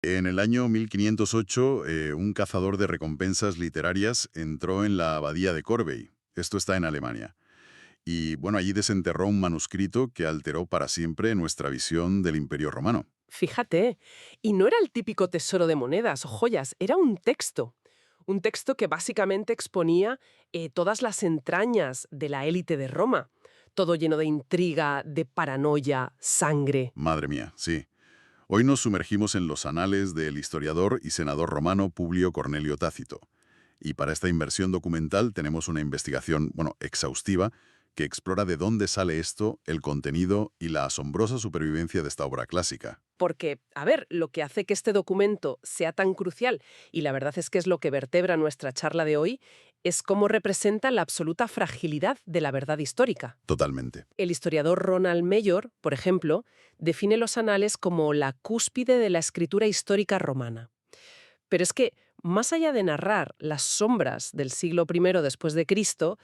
En el año 1508, un cazador de recompensas literarias entró en la abadía de Corvey. Esto está en Alemania. Y bueno, allí desenterró un manuscrito que alteró para siempre nuestra visión del Imperio Romano. Fíjate, y no era el típico tesoro de monedas o joyas, era un texto. Un texto que básicamente exponía todas las entrañas de la élite de Roma. Todo lleno de intriga, de paranoia, sangre. Madre mía, sí. Hoy nos sumergimos en los anales del historiador y senador romano Publio Cornelio Tácito. Y para esta inversión documental tenemos una investigación, bueno, exhaustiva, que explora de dónde sale esto, el contenido y la asombrosa supervivencia de esta obra clásica. Porque, a ver, lo que hace que este documento sea tan crucial, y la verdad es que es lo que vertebra nuestra charla de hoy, es cómo representa la absoluta fragilidad de la verdad histórica. Totalmente. El historiador Ronald Mayor, por ejemplo, define los anales como la cúspide de la escritura histórica romana. Pero es que, más allá de narrar las sombras del siglo I después de Cristo,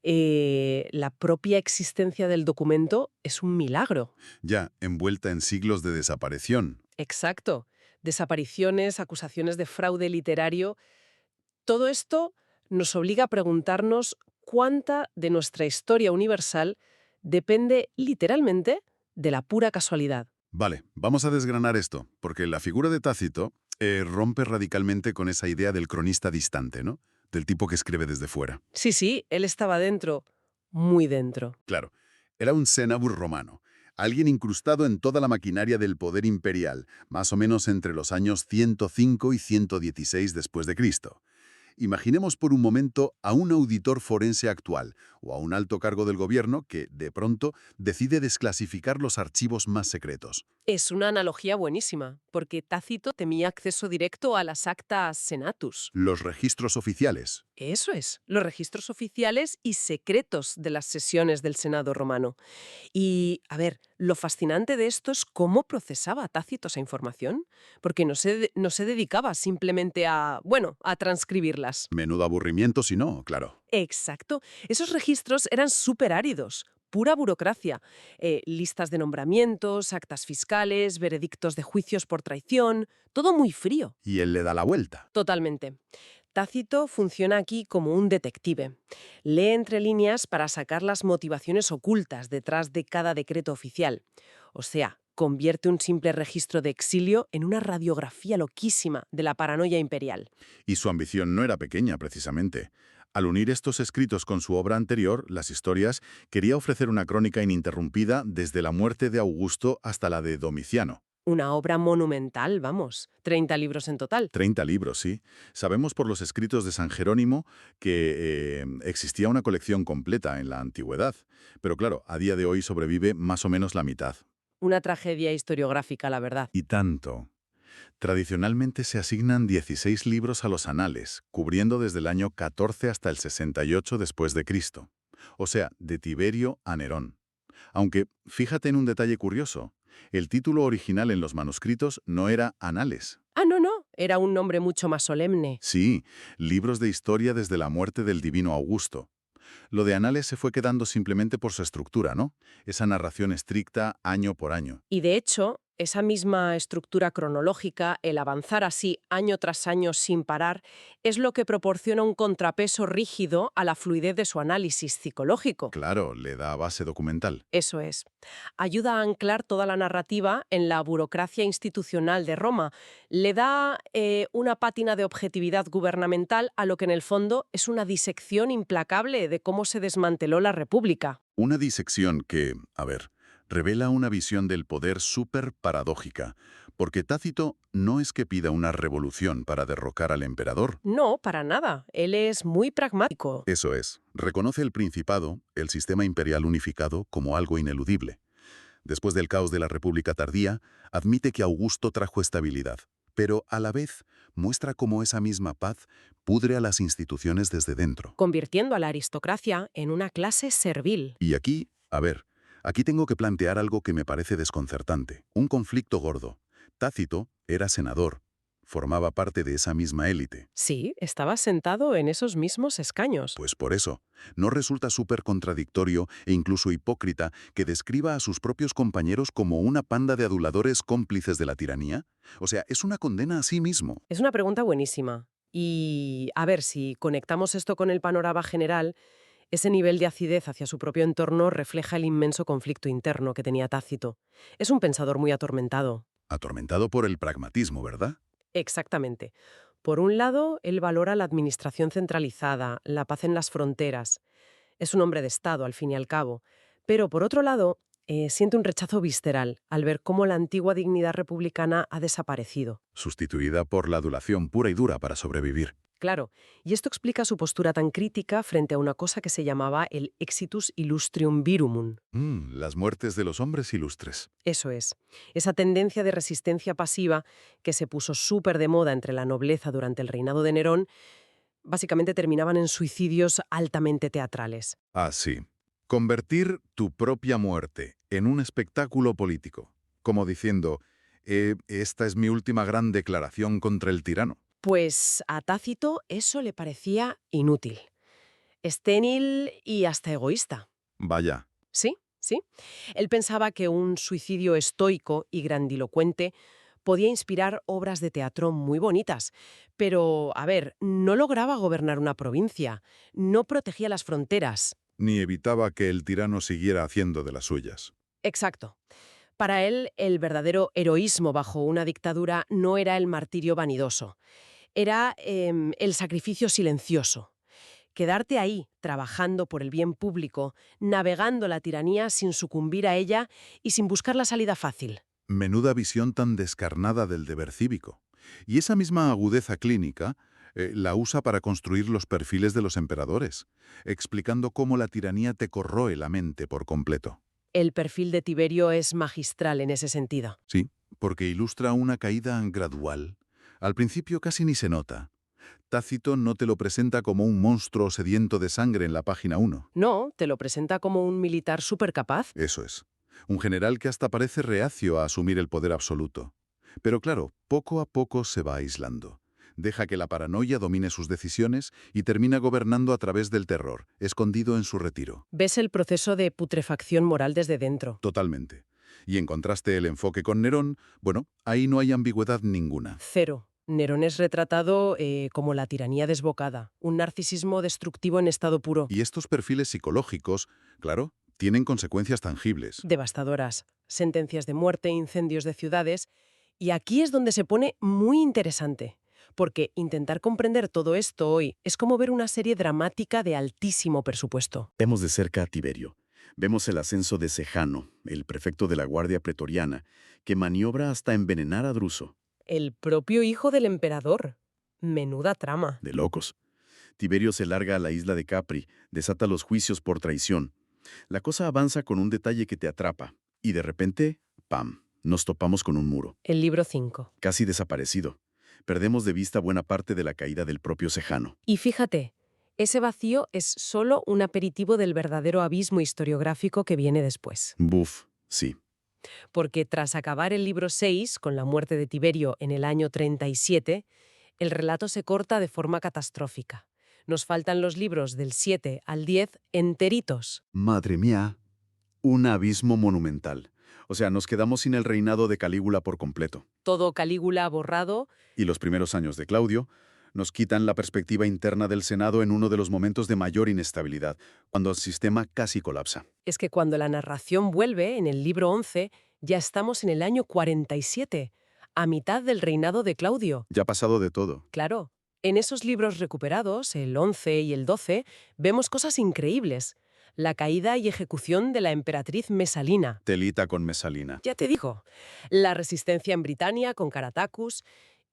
la propia existencia del documento es un milagro. Ya envuelta en siglos de desaparición. Exacto. Desapariciones, acusaciones de fraude literario. Todo esto nos obliga a preguntarnos cuánta de nuestra historia universal depende literalmente de la pura casualidad. Vale, vamos a desgranar esto, porque la figura de Tácito rompe radicalmente con esa idea del cronista distante, ¿no? Del tipo que escribe desde fuera. Sí, sí, él estaba dentro, muy dentro. Claro, era un cenabur romano, alguien incrustado en toda la maquinaria del poder imperial, más o menos entre los años 105 y 116 después de Cristo. Imaginemos por un momento a un auditor forense actual o a un alto cargo del gobierno que, de pronto, decide desclasificar los archivos más secretos. Es una analogía buenísima, porque Tácito temía acceso directo a las actas senatus. Los registros oficiales. Eso es, los registros oficiales y secretos de las sesiones del Senado romano. Y, a ver, lo fascinante de esto es cómo procesaba Tácito esa información, porque no se dedicaba simplemente a, bueno, a transcribirlas. Menudo aburrimiento si no, claro. Exacto. Esos registros eran súper áridos, pura burocracia. Listas de nombramientos, actas fiscales, veredictos de juicios por traición, todo muy frío. Y él le da la vuelta. Totalmente. Tácito funciona aquí como un detective. Lee entre líneas para sacar las motivaciones ocultas detrás de cada decreto oficial. O sea, convierte un simple registro de exilio en una radiografía loquísima de la paranoia imperial. Y su ambición no era pequeña, precisamente. Al unir estos escritos con su obra anterior, Las Historias, quería ofrecer una crónica ininterrumpida desde la muerte de Augusto hasta la de Domiciano. Una obra monumental, vamos. 30 libros en total. 30 libros, sí. Sabemos por los escritos de San Jerónimo que existía una colección completa en la antigüedad, pero claro, a día de hoy sobrevive más o menos la mitad. Una tragedia historiográfica, la verdad. Y tanto. Tradicionalmente se asignan 16 libros a los anales, cubriendo desde el año 14 hasta el 68 después de Cristo. O sea, de Tiberio a Nerón. Aunque, fíjate en un detalle curioso, el título original en los manuscritos no era Anales. Ah, no, no. Era un nombre mucho más solemne. Sí, libros de historia desde la muerte del divino Augusto. Lo de Anales se fue quedando simplemente por su estructura, ¿no? Esa narración estricta año por año. Y de hecho, esa misma estructura cronológica, el avanzar así año tras año sin parar, es lo que proporciona un contrapeso rígido a la fluidez de su análisis psicológico. Claro, le da base documental. Eso es. Ayuda a anclar toda la narrativa en la burocracia institucional de Roma. Le da una pátina de objetividad gubernamental a lo que en el fondo es una disección implacable de cómo se desmanteló la República. Una disección que, a ver, revela una visión del poder súper paradójica, porque Tácito no es que pida una revolución para derrocar al emperador. No, para nada. Él es muy pragmático. Eso es, reconoce el Principado, el sistema imperial unificado, como algo ineludible. Después del caos de la República tardía, admite que Augusto trajo estabilidad, pero a la vez muestra cómo esa misma paz pudre a las instituciones desde dentro. Convirtiendo a la aristocracia en una clase servil. Y aquí, a ver, aquí tengo que plantear algo que me parece desconcertante, un conflicto gordo. Tácito era senador, formaba parte de esa misma élite. Sí, estaba sentado en esos mismos escaños. Pues por eso, ¿no resulta súper contradictorio e incluso hipócrita que describa a sus propios compañeros como una panda de aduladores cómplices de la tiranía? O sea, es una condena a sí mismo. Es una pregunta buenísima. Y a ver, si conectamos esto con el panorama general, ese nivel de acidez hacia su propio entorno refleja el inmenso conflicto interno que tenía Tácito. Es un pensador muy atormentado. Atormentado por el pragmatismo, ¿verdad? Exactamente. Por un lado, él valora la administración centralizada, la paz en las fronteras. Es un hombre de Estado, al fin y al cabo. Pero por otro lado, siente un rechazo visceral al ver cómo la antigua dignidad republicana ha desaparecido. Sustituida por la adulación pura y dura para sobrevivir. Claro, y esto explica su postura tan crítica frente a una cosa que se llamaba el exitus illustrium virumum. Las muertes de los hombres ilustres. Eso es, esa tendencia de resistencia pasiva que se puso súper de moda entre la nobleza durante el reinado de Nerón, básicamente terminaban en suicidios altamente teatrales. Ah, sí. Convertir tu propia muerte en un espectáculo político. Como diciendo, esta es mi última gran declaración contra el tirano. Pues a Tácito eso le parecía inútil, esténil y hasta egoísta. Vaya, Sí, sí. Él pensaba que un suicidio estoico y grandilocuente podía inspirar obras de teatro muy bonitas. Pero, a ver, no lograba gobernar una provincia, no protegía las fronteras. ni evitaba que el tirano siguiera haciendo de las suyas. Exacto. Para él, el verdadero heroísmo bajo una dictadura no era el martirio vanidoso, era el sacrificio silencioso. Quedarte ahí, trabajando por el bien público, navegando la tiranía sin sucumbir a ella y sin buscar la salida fácil. Menuda visión tan descarnada del deber cívico. Y esa misma agudeza clínica la usa para construir los perfiles de los emperadores, explicando cómo la tiranía te corroe la mente por completo. El perfil de Tiberio es magistral en ese sentido. Sí, porque ilustra una caída gradual. Al principio casi ni se nota. Tácito no te lo presenta como un monstruo sediento de sangre en la página 1. No, te lo presenta como un militar supercapaz. Eso es. Un general que hasta parece reacio a asumir el poder absoluto. Pero claro, poco a poco se va aislando. Deja que la paranoia domine sus decisiones y termina gobernando a través del terror, escondido en su retiro. Ves el proceso de putrefacción moral desde dentro. Totalmente. Y en contraste el enfoque con Nerón, bueno, ahí no hay ambigüedad ninguna. Cero. Nerón es retratado como la tiranía desbocada, un narcisismo destructivo en estado puro. Y estos perfiles psicológicos, claro, tienen consecuencias tangibles. Devastadoras. Sentencias de muerte, incendios de ciudades. Y aquí es donde se pone muy interesante. Porque intentar comprender todo esto hoy es como ver una serie dramática de altísimo presupuesto. Vemos de cerca a Tiberio. Vemos el ascenso de Sejano, el prefecto de la Guardia Pretoriana, que maniobra hasta envenenar a Druso. El propio hijo del emperador. Menuda trama. De locos. Tiberio se larga a la isla de Capri, desata los juicios por traición. La cosa avanza con un detalle que te atrapa. Y de repente, ¡pam!, nos topamos con un muro. El libro 5. Casi desaparecido. Perdemos de vista buena parte de la caída del propio Sejano. Y fíjate, ese vacío es solo un aperitivo del verdadero abismo historiográfico que viene después. Buf, sí. Porque tras acabar el libro 6, con la muerte de Tiberio en el año 37, el relato se corta de forma catastrófica. Nos faltan los libros del 7 al 10 enteritos. Madre mía, un abismo monumental. O sea, nos quedamos sin el reinado de Calígula por completo. Todo Calígula borrado. Y los primeros años de Claudio nos quitan la perspectiva interna del Senado en uno de los momentos de mayor inestabilidad, cuando el sistema casi colapsa. Es que cuando la narración vuelve, en el libro 11, ya estamos en el año 47, a mitad del reinado de Claudio. Ya ha pasado de todo. Claro, en esos libros recuperados, el 11 y el 12, vemos cosas increíbles. La caída y ejecución de la emperatriz Mesalina. Telita con Mesalina. Ya te digo, la resistencia en Britania con Caratacus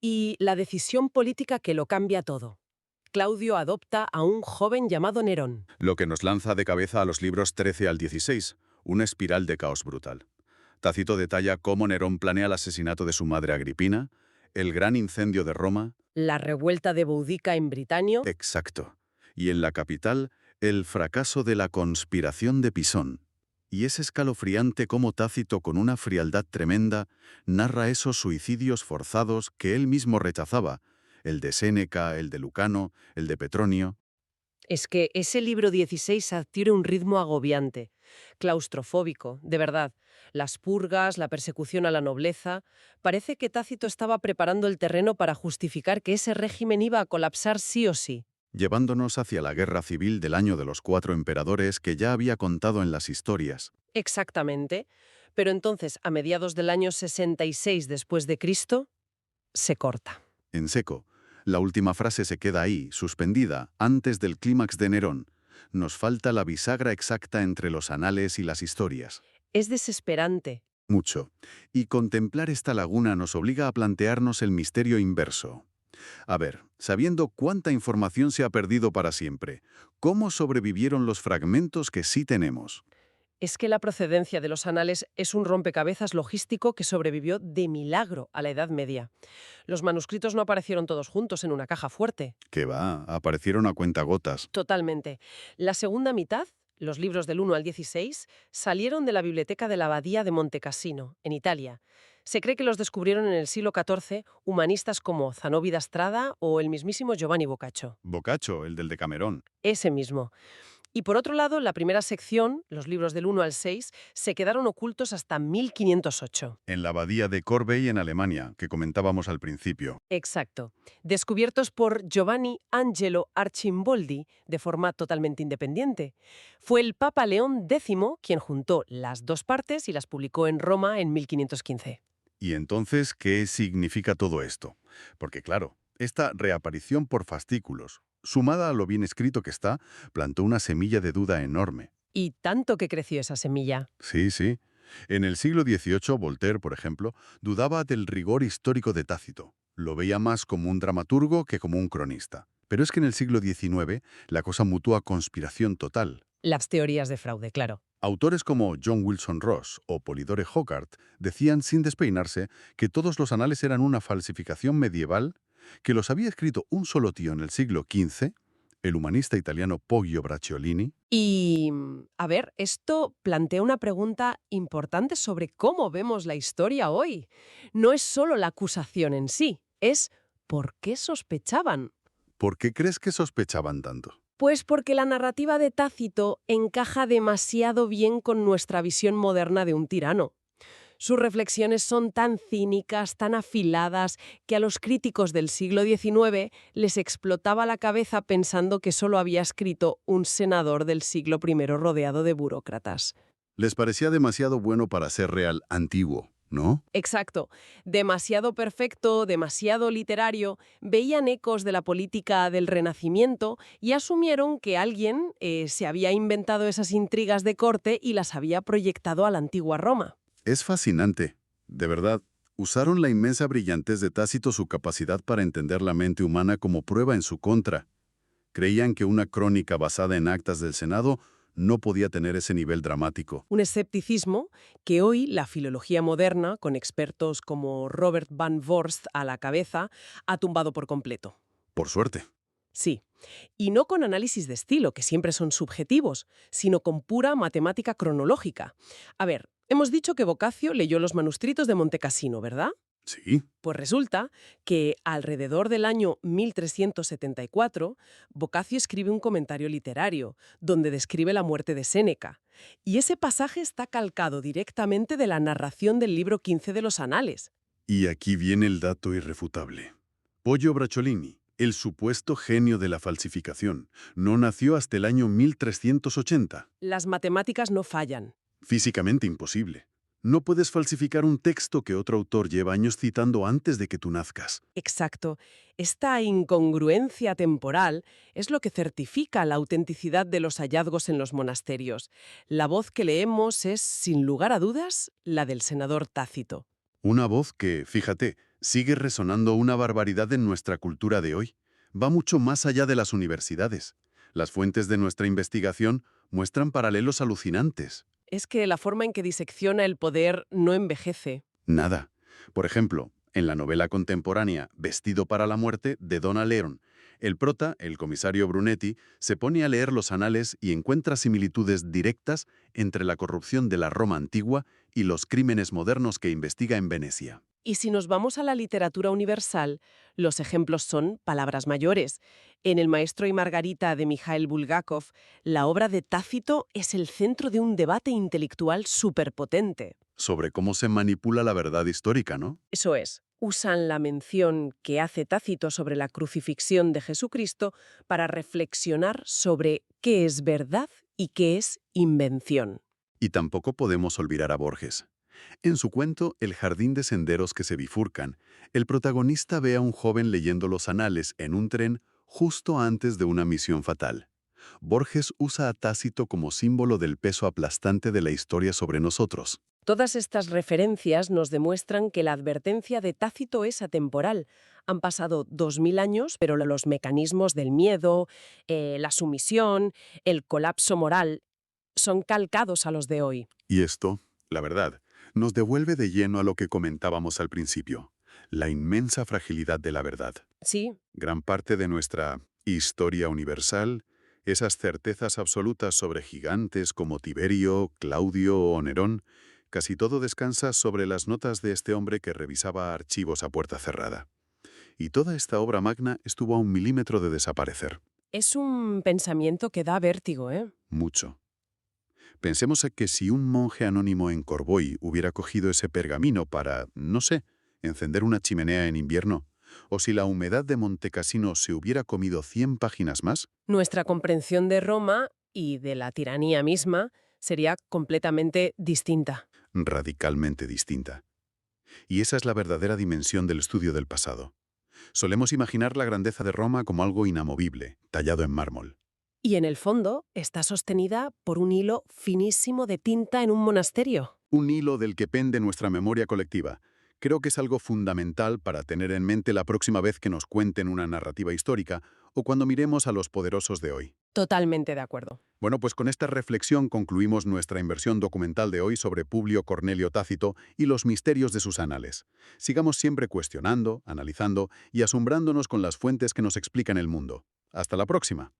y la decisión política que lo cambia todo. Claudio adopta a un joven llamado Nerón. Lo que nos lanza de cabeza a los libros 13 al 16, una espiral de caos brutal. Tácito detalla cómo Nerón planea el asesinato de su madre Agripina, el gran incendio de Roma. La revuelta de Boudica en Britanio. Exacto. Y en la capital, el fracaso de la conspiración de Pisón. Y es escalofriante cómo Tácito, con una frialdad tremenda, narra esos suicidios forzados que él mismo rechazaba, el de Séneca, el de Lucano, el de Petronio. Es que ese libro 16 adquiere un ritmo agobiante, claustrofóbico, de verdad. Las purgas, la persecución a la nobleza. Parece que Tácito estaba preparando el terreno para justificar que ese régimen iba a colapsar sí o sí. Llevándonos hacia la guerra civil del año de los 4 emperadores que ya había contado en las historias. Exactamente. Pero entonces, a mediados del año 66 después de Cristo, se corta. En seco, la última frase se queda ahí, suspendida, antes del clímax de Nerón. Nos falta la bisagra exacta entre los anales y las historias. Es desesperante. Mucho. Y contemplar esta laguna nos obliga a plantearnos el misterio inverso. A ver, sabiendo cuánta información se ha perdido para siempre, ¿cómo sobrevivieron los fragmentos que sí tenemos? Es que la procedencia de los anales es un rompecabezas logístico que sobrevivió de milagro a la Edad Media. Los manuscritos no aparecieron todos juntos en una caja fuerte. Que va, aparecieron a cuentagotas. Totalmente. La segunda mitad, los libros del 1 al 16, salieron de la biblioteca de la Abadía de Montecassino, en Italia. Se cree que los descubrieron en el siglo XIV humanistas como Zanobi da Strada o el mismísimo Giovanni Boccaccio. Boccaccio, el del Decamerón. Ese mismo. Y por otro lado, la primera sección, los libros del 1 al 6, se quedaron ocultos hasta 1508. En la abadía de Corvey, en Alemania, que comentábamos al principio. Exacto. Descubiertos por Giovanni Angelo Arcimboldi de forma totalmente independiente. Fue el Papa León X quien juntó las dos partes y las publicó en Roma en 1515. ¿Y entonces qué significa todo esto? Porque claro, esta reaparición por fascículos, sumada a lo bien escrito que está, plantó una semilla de duda enorme. Y tanto que creció esa semilla. Sí, sí. En el siglo XVIII, Voltaire, por ejemplo, dudaba del rigor histórico de Tácito. Lo veía más como un dramaturgo que como un cronista. Pero es que en el siglo XIX la cosa mutó a conspiración total. Las teorías de fraude, claro. Autores como John Wilson Ross o Polidore Hogarth decían sin despeinarse que todos los anales eran una falsificación medieval, que los había escrito un solo tío en el siglo XV, el humanista italiano Poggio Bracciolini. Y, a ver, esto plantea una pregunta importante sobre cómo vemos la historia hoy. No es solo la acusación en sí, es ¿por qué sospechaban? ¿Por qué crees que sospechaban tanto? Pues porque la narrativa de Tácito encaja demasiado bien con nuestra visión moderna de un tirano. Sus reflexiones son tan cínicas, tan afiladas, que a los críticos del siglo XIX les explotaba la cabeza pensando que solo había escrito un senador del siglo I rodeado de burócratas. Les parecía demasiado bueno para ser real antiguo, ¿no? Exacto. Demasiado perfecto, demasiado literario, veían ecos de la política del Renacimiento y asumieron que alguien se había inventado esas intrigas de corte y las había proyectado a la antigua Roma. Es fascinante. De verdad, usaron la inmensa brillantez de Tácito, su capacidad para entender la mente humana, como prueba en su contra. Creían que una crónica basada en actas del Senado no podía tener ese nivel dramático. Un escepticismo que hoy la filología moderna, con expertos como Robert Van Voorst a la cabeza, ha tumbado por completo. Por suerte. Sí, y no con análisis de estilo, que siempre son subjetivos, sino con pura matemática cronológica. A ver, hemos dicho que Boccaccio leyó los manuscritos de Montecassino, ¿verdad? Sí. Pues resulta que alrededor del año 1374, Boccaccio escribe un comentario literario, donde describe la muerte de Séneca. Y ese pasaje está calcado directamente de la narración del libro 15 de los Anales. Y aquí viene el dato irrefutable. Poggio Bracciolini, el supuesto genio de la falsificación, no nació hasta el año 1380. Las matemáticas no fallan. Físicamente imposible. No puedes falsificar un texto que otro autor lleva años citando antes de que tú nazcas. Exacto. Esta incongruencia temporal es lo que certifica la autenticidad de los hallazgos en los monasterios. La voz que leemos es, sin lugar a dudas, la del senador Tácito. Una voz que, fíjate, sigue resonando una barbaridad en nuestra cultura de hoy. Va mucho más allá de las universidades. Las fuentes de nuestra investigación muestran paralelos alucinantes. Es que la forma en que disecciona el poder no envejece. Nada. Por ejemplo, en la novela contemporánea Vestido para la muerte, de Donna Leron, El prota, el comisario Brunetti, se pone a leer los anales y encuentra similitudes directas entre la corrupción de la Roma antigua y los crímenes modernos que investiga en Venecia. Y si nos vamos a la literatura universal, los ejemplos son palabras mayores. En El maestro y Margarita de Mikhail Bulgakov, la obra de Tácito es el centro de un debate intelectual superpotente. Sobre cómo se manipula la verdad histórica, ¿no? Eso es, usan la mención que hace Tácito sobre la crucifixión de Jesucristo para reflexionar sobre qué es verdad y qué es invención. Y tampoco podemos olvidar a Borges. En su cuento El jardín de senderos que se bifurcan, el protagonista ve a un joven leyendo los anales en un tren justo antes de una misión fatal. Borges usa a Tácito como símbolo del peso aplastante de la historia sobre nosotros. Todas estas referencias nos demuestran que la advertencia de Tácito es atemporal. Han pasado 2000 años, pero los mecanismos del miedo, la sumisión, el colapso moral, son calcados a los de hoy. Y esto, la verdad, nos devuelve de lleno a lo que comentábamos al principio, la inmensa fragilidad de la verdad. Sí, Gran parte de nuestra historia universal, esas certezas absolutas sobre gigantes como Tiberio, Claudio o Nerón, casi todo descansa sobre las notas de este hombre que revisaba archivos a puerta cerrada. Y toda esta obra magna estuvo a 1 milímetro de desaparecer. es un pensamiento que da vértigo, ¿eh? Mucho. Pensemos en que si un monje anónimo en Corboy hubiera cogido ese pergamino para, no sé, encender una chimenea en invierno, o si la humedad de Montecassino se hubiera comido 100 páginas más, Nuestra comprensión de Roma y de la tiranía misma sería completamente distinta. radicalmente distinta. Y esa es la verdadera dimensión del estudio del pasado. Solemos imaginar la grandeza de Roma como algo inamovible, tallado en mármol. Y en el fondo está sostenida por un hilo finísimo de tinta en un monasterio. Un hilo del que pende nuestra memoria colectiva. Creo que es algo fundamental para tener en mente la próxima vez que nos cuenten una narrativa histórica o cuando miremos a los poderosos de hoy. Totalmente de acuerdo. Bueno, pues con esta reflexión concluimos nuestra inversión documental de hoy sobre Publio Cornelio Tácito y los misterios de sus anales. Sigamos siempre cuestionando, analizando y asombrándonos con las fuentes que nos explican el mundo. Hasta la próxima.